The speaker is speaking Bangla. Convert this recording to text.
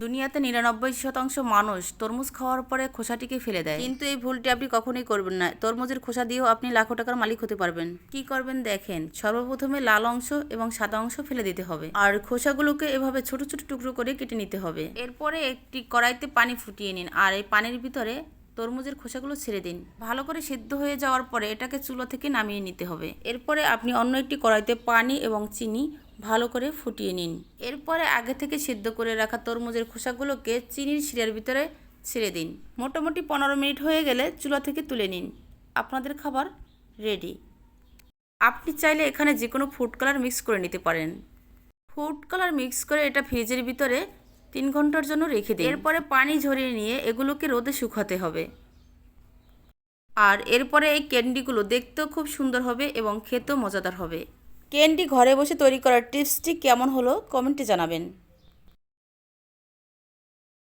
দুনিয়াতে 99% মানুষ তরমুজ খাওয়ার পরে খোসাটিকে ফেলে দেয়, কিন্তু এই ভুলটি আপনি কখনোই করবেন না। তরমুজের খোসা দিয়েও আপনি লাখো টাকার মালিক হতে পারবেন। কি করবেন দেখেন, সর্বপ্রথমে লাল অংশ এবং সাদা অংশ ফেলে দিতে হবে, আর খোসাগুলোকে এভাবে ছোট ছোট টুকরো করে কেটে নিতে হবে। এরপরে একটি কড়াইতে পানি ফুটিয়ে নিন, আর এই পানির ভিতরে তরমুজের খোসাগুলো ছেড়ে দিন। ভালো করে সিদ্ধ হয়ে যাওয়ার পরে এটাকে চুলা থেকে নামিয়ে নিতে হবে। এরপরে আপনি অন্য একটি কড়াইতে পানি এবং চিনি ভালো করে ফুটিয়ে নিন। এরপরে আগে থেকে সিদ্ধ করে রাখা তরমুজের খোসাগুলোকে চিনির শিরার ভিতরে ছেড়ে দিন। মোটামুটি 15 মিনিট হয়ে গেলে চুলা থেকে তুলে নিন। আপনাদের খাবার রেডি। আপনি চাইলে এখানে যে কোনো ফুড কালার মিক্স করে নিতে পারেন। ফুড কালার মিক্স করে এটা ফ্রিজের ভিতরে 3 ঘন্টার জন্য রেখে দিন। এরপরে পানি ঝরিয়ে নিয়ে এগুলোকে রোদে শুকাতে হবে। আর এরপরে এই ক্যান্ডিগুলো দেখতেও খুব সুন্দর হবে এবং খেতেও মজাদার হবে। ক্যান্ডি ঘরে বসে তৈরি করার টিপসটি কেমন হলো কমেন্টে জানাবেন।